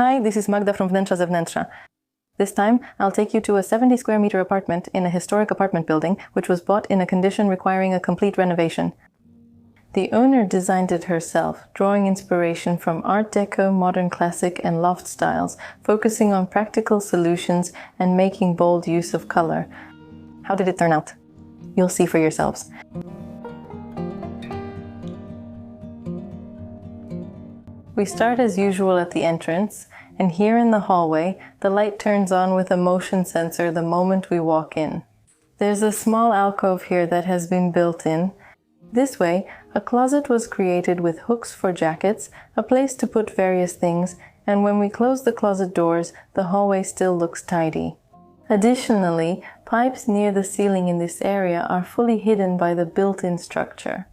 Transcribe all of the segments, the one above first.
Hi, this is Magda from Wnętrza Zewnętrza. This time, I'll take you to a 70 square meter apartment in a historic apartment building, which was bought in a condition requiring a complete renovation. The owner designed it herself, drawing inspiration from Art Deco, modern classic, and loft styles, focusing on practical solutions and making bold use of color. How did it turn out? You'll see for yourselves. We start as usual at the entrance, and here in the hallway, the light turns on with a motion sensor the moment we walk in. There's a small alcove here that has been built in. This way, a closet was created with hooks for jackets, a place to put various things, and when we close the closet doors, the hallway still looks tidy. Additionally, pipes near the ceiling in this area are fully hidden by the built-in structure.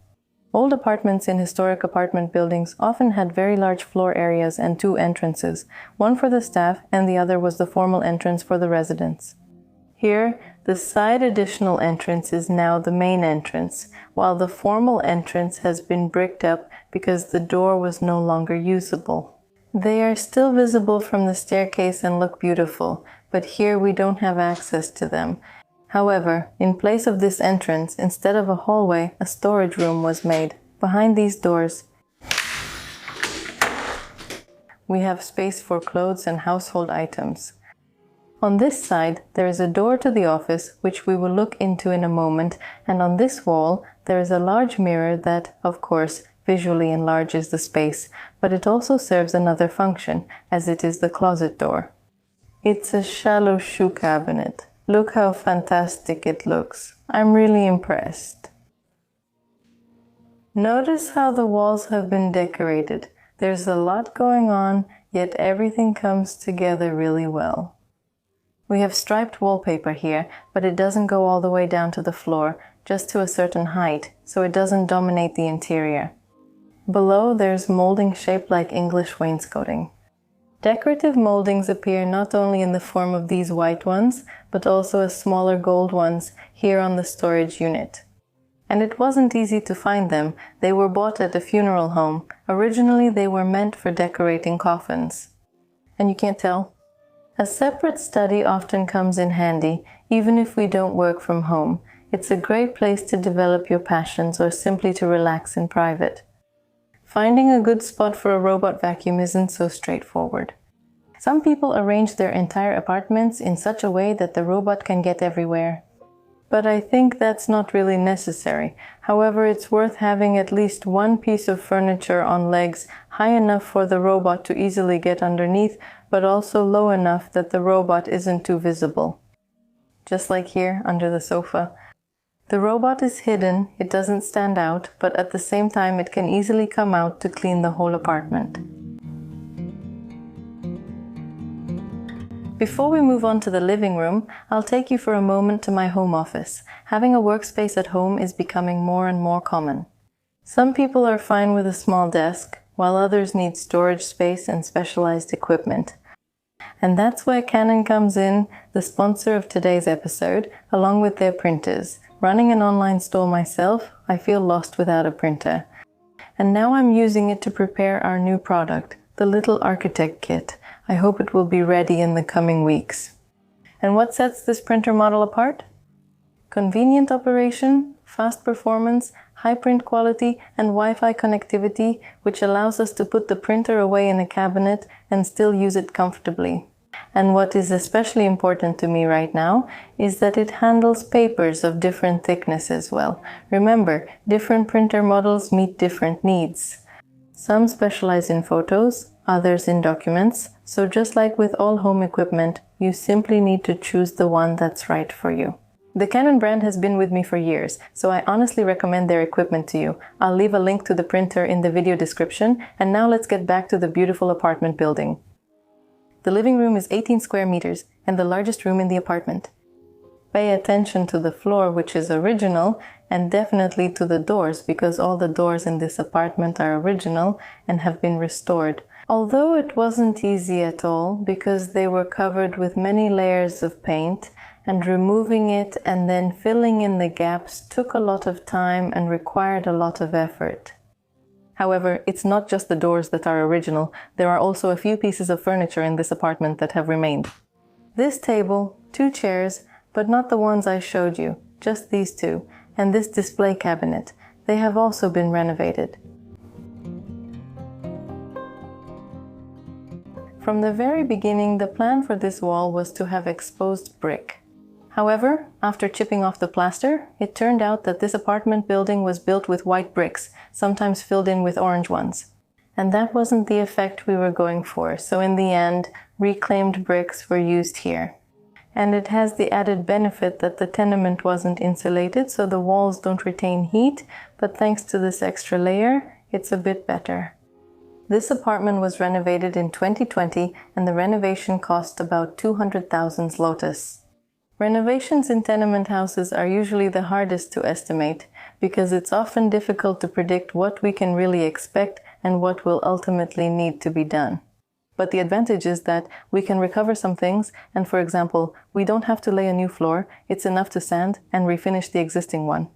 Old apartments in historic apartment buildings often had very large floor areas and two entrances, one for the staff and the other was the formal entrance for the residents. Here, the side additional entrance is now the main entrance, while the formal entrance has been bricked up because the door was no longer usable. They are still visible from the staircase and look beautiful, but here we don't have access to them. However, in place of this entrance, instead of a hallway, a storage room was made. Behind these doors, we have space for clothes and household items. On this side, there is a door to the office, which we will look into in a moment, and on this wall, there is a large mirror that, of course, visually enlarges the space, but it also serves another function, as it is the closet door. It's a shallow shoe cabinet. Look how fantastic it looks. I'm really impressed. Notice how the walls have been decorated. There's a lot going on, yet everything comes together really well. We have striped wallpaper here, but it doesn't go all the way down to the floor, just to a certain height, so it doesn't dominate the interior. Below, there's molding shaped like English wainscoting. Decorative moldings appear not only in the form of these white ones, but also as smaller gold ones here on the storage unit. And it wasn't easy to find them. They were bought at a funeral home. Originally, they were meant for decorating coffins. And you can't tell? A separate study often comes in handy, even if we don't work from home. It's a great place to develop your passions or simply to relax in private. Finding a good spot for a robot vacuum isn't so straightforward. Some people arrange their entire apartments in such a way that the robot can get everywhere. But I think that's not really necessary. However, it's worth having at least one piece of furniture on legs high enough for the robot to easily get underneath, but also low enough that the robot isn't too visible. Just like here, under the sofa. The robot is hidden, it doesn't stand out, but at the same time it can easily come out to clean the whole apartment. Before we move on to the living room, I'll take you for a moment to my home office. Having a workspace at home is becoming more and more common. Some people are fine with a small desk, while others need storage space and specialized equipment. And that's where Canon comes in, the sponsor of today's episode, along with their printers. Running an online store myself, I feel lost without a printer. And now I'm using it to prepare our new product, the little architect kit. I hope it will be ready in the coming weeks. And what sets this printer model apart? Convenient operation, fast performance, high print quality, and Wi-Fi connectivity, which allows us to put the printer away in a cabinet and still use it comfortably. And what is especially important to me right now is that it handles papers of different thicknesses well. Remember, different printer models meet different needs. Some specialize in photos, others in documents, so just like with all home equipment, you simply need to choose the one that's right for you. The Canon brand has been with me for years, so I honestly recommend their equipment to you. I'll leave a link to the printer in the video description, and now let's get back to the beautiful apartment building. The living room is 18 square meters and the largest room in the apartment. Pay attention to the floor, which is original, and definitely to the doors, because all the doors in this apartment are original and have been restored. Although it wasn't easy at all, because they were covered with many layers of paint, and removing it and then filling in the gaps took a lot of time and required a lot of effort. However, it's not just the doors that are original. There are also a few pieces of furniture in this apartment that have remained. This table, 2 chairs, but not the ones I showed you, just these 2, and this display cabinet. They have also been renovated. From the very beginning, the plan for this wall was to have exposed brick. However, after chipping off the plaster, it turned out that this apartment building was built with white bricks, sometimes filled in with orange ones. And that wasn't the effect we were going for, so in the end, reclaimed bricks were used here. And it has the added benefit that the tenement wasn't insulated, so the walls don't retain heat, but thanks to this extra layer, it's a bit better. This apartment was renovated in 2020, and the renovation cost about 200,000 zlotys. Renovations in tenement houses are usually the hardest to estimate, because it's often difficult to predict what we can really expect and what will ultimately need to be done. But the advantage is that we can recover some things, and for example, we don't have to lay a new floor, it's enough to sand and refinish the existing one.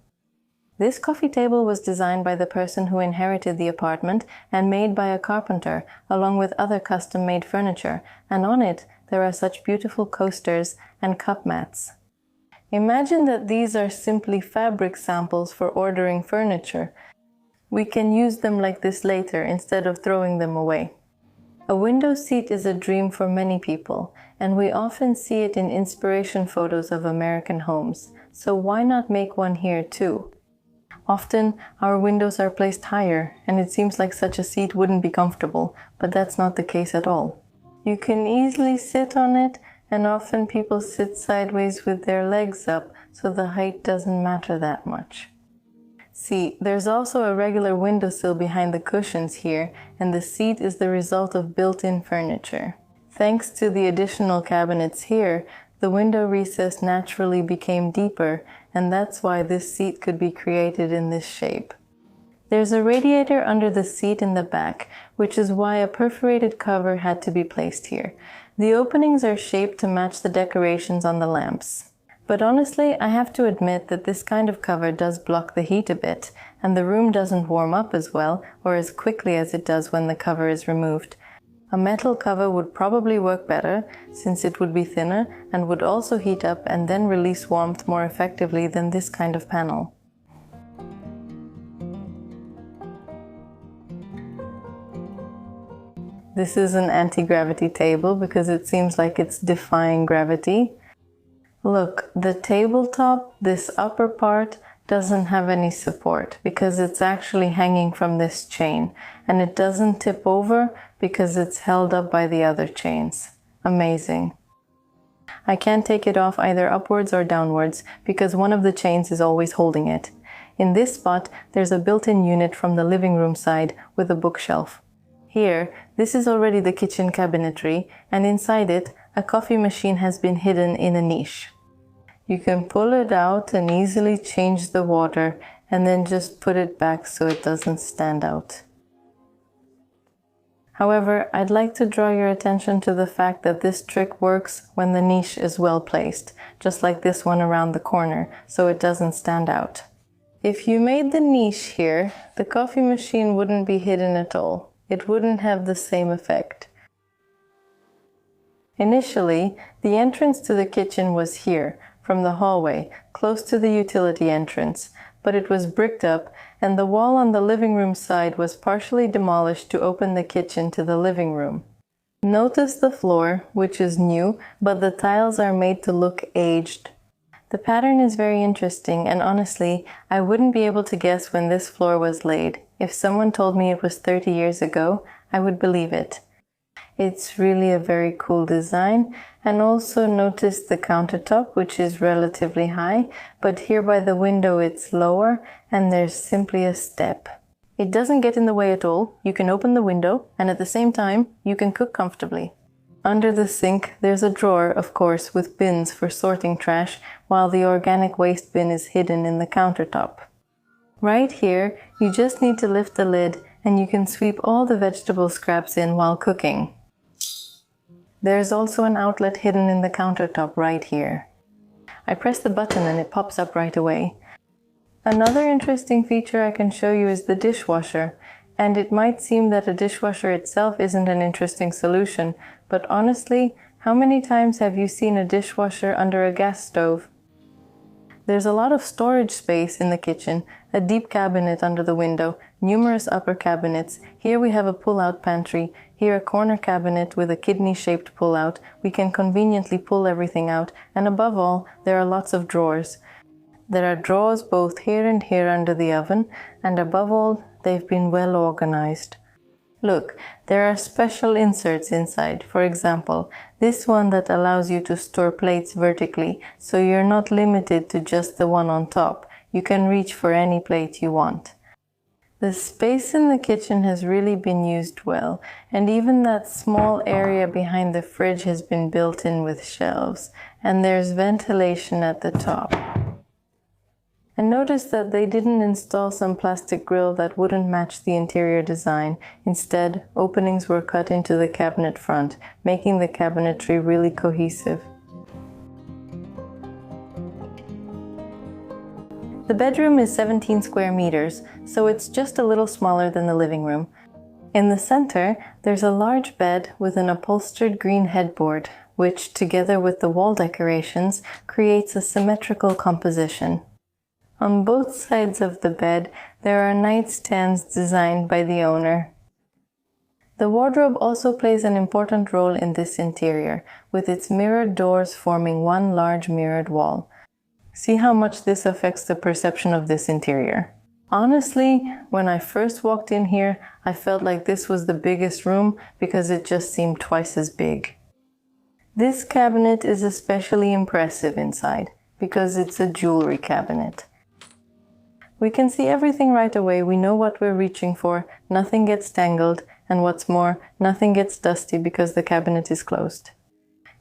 This coffee table was designed by the person who inherited the apartment and made by a carpenter, along with other custom-made furniture, and on it there are such beautiful coasters and cup mats. Imagine that these are simply fabric samples for ordering furniture. We can use them like this later instead of throwing them away. A window seat is a dream for many people, and we often see it in inspiration photos of American homes, so why not make one here too? Often, our windows are placed higher, and it seems like such a seat wouldn't be comfortable, but that's not the case at all. You can easily sit on it, and often people sit sideways with their legs up, so the height doesn't matter that much. See, there's also a regular windowsill behind the cushions here, and the seat is the result of built-in furniture. Thanks to the additional cabinets here, the window recess naturally became deeper, and that's why this seat could be created in this shape. There's a radiator under the seat in the back, which is why a perforated cover had to be placed here. The openings are shaped to match the decorations on the lamps. But honestly, I have to admit that this kind of cover does block the heat a bit, and the room doesn't warm up as well or as quickly as it does when the cover is removed. A metal cover would probably work better, since it would be thinner and would also heat up and then release warmth more effectively than this kind of panel. This is an anti-gravity table because it seems like it's defying gravity. Look, the tabletop, this upper part, doesn't have any support because it's actually hanging from this chain, and it doesn't tip over because it's held up by the other chains. Amazing. I can't take it off either upwards or downwards because one of the chains is always holding it. In this spot, there's a built-in unit from the living room side with a bookshelf. Here, this is already the kitchen cabinetry, and inside it, a coffee machine has been hidden in a niche. You can pull it out and easily change the water and then just put it back so it doesn't stand out. However, I'd like to draw your attention to the fact that this trick works when the niche is well placed, just like this one around the corner, so it doesn't stand out. If you made the niche here, the coffee machine wouldn't be hidden at all. It wouldn't have the same effect. Initially, the entrance to the kitchen was here, from the hallway, close to the utility entrance, but it was bricked up, and the wall on the living room side was partially demolished to open the kitchen to the living room. Notice the floor, which is new, but the tiles are made to look aged. The pattern is very interesting, and honestly, I wouldn't be able to guess when this floor was laid. If someone told me it was 30 years ago, I would believe it. It's really a very cool design, and also notice the countertop, which is relatively high, but here by the window it's lower, and there's simply a step. It doesn't get in the way at all. You can open the window, and at the same time, you can cook comfortably. Under the sink, there's a drawer, of course, with bins for sorting trash, while the organic waste bin is hidden in the countertop. Right here, you just need to lift the lid, and you can sweep all the vegetable scraps in while cooking. There's also an outlet hidden in the countertop right here. I press the button and it pops up right away. Another interesting feature I can show you is the dishwasher. And it might seem that a dishwasher itself isn't an interesting solution, but honestly, how many times have you seen a dishwasher under a gas stove? There's a lot of storage space in the kitchen, a deep cabinet under the window, numerous upper cabinets. Here we have a pull-out pantry, here a corner cabinet with a kidney-shaped pull-out. We can conveniently pull everything out, and above all, there are lots of drawers. There are drawers both here and here under the oven, and above all, they've been well organized. Look, there are special inserts inside. For example, this one that allows you to store plates vertically, so you're not limited to just the one on top. You can reach for any plate you want. The space in the kitchen has really been used well, and even that small area behind the fridge has been built in with shelves, and there's ventilation at the top. And notice that they didn't install some plastic grill that wouldn't match the interior design. Instead, openings were cut into the cabinet front, making the cabinetry really cohesive. The bedroom is 17 square meters, so it's just a little smaller than the living room. In the center, there's a large bed with an upholstered green headboard, which, together with the wall decorations, creates a symmetrical composition. On both sides of the bed, there are nightstands designed by the owner. The wardrobe also plays an important role in this interior, with its mirrored doors forming one large mirrored wall. See how much this affects the perception of this interior. Honestly, when I first walked in here, I felt like this was the biggest room because it just seemed twice as big. This cabinet is especially impressive inside because it's a jewelry cabinet. We can see everything right away, we know what we're reaching for, nothing gets tangled, and what's more, nothing gets dusty because the cabinet is closed.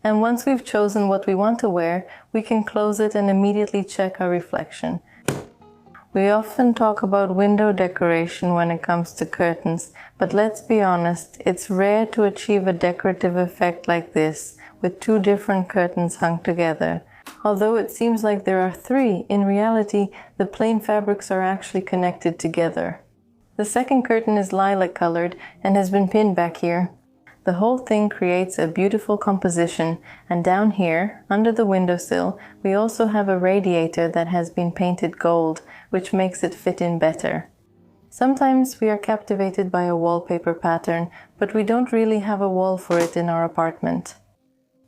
And once we've chosen what we want to wear, we can close it and immediately check our reflection. We often talk about window decoration when it comes to curtains, but let's be honest, it's rare to achieve a decorative effect like this, with two different curtains hung together. Although it seems like there are three, in reality, the plain fabrics are actually connected together. The second curtain is lilac colored and has been pinned back here. The whole thing creates a beautiful composition, and down here, under the windowsill, we also have a radiator that has been painted gold, which makes it fit in better. Sometimes we are captivated by a wallpaper pattern, but we don't really have a wall for it in our apartment.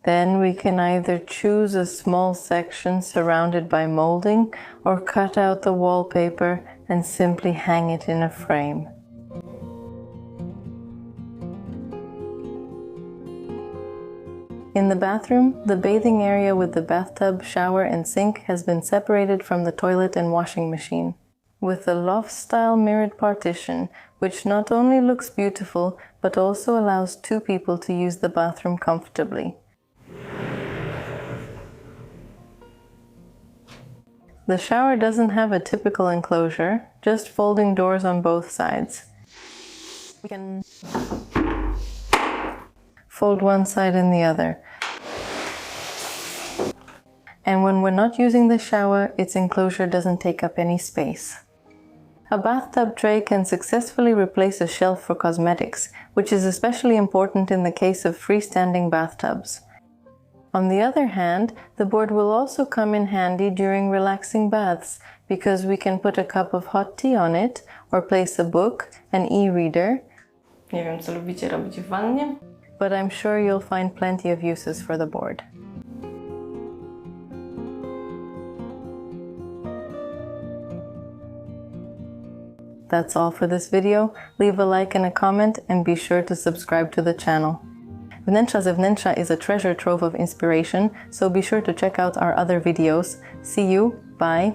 Then we can either choose a small section surrounded by molding or cut out the wallpaper and simply hang it in a frame. In the bathroom, the bathing area with the bathtub, shower and sink has been separated from the toilet and washing machine, with a loft-style mirrored partition, which not only looks beautiful, but also allows two people to use the bathroom comfortably. The shower doesn't have a typical enclosure, just folding doors on both sides. We can fold one side and the other. And when we're not using the shower, its enclosure doesn't take up any space. A bathtub tray can successfully replace a shelf for cosmetics, which is especially important in the case of freestanding bathtubs. On the other hand, the board will also come in handy during relaxing baths, because we can put a cup of hot tea on it, or place a book, an e-reader. Nie wiem, co lubicie robić w wannie, but I'm sure you'll find plenty of uses for the board. That's all for this video. Leave a like and a comment, and be sure to subscribe to the channel. Wnętrza Zewnętrza is a treasure trove of inspiration, so be sure to check out our other videos. See you, bye!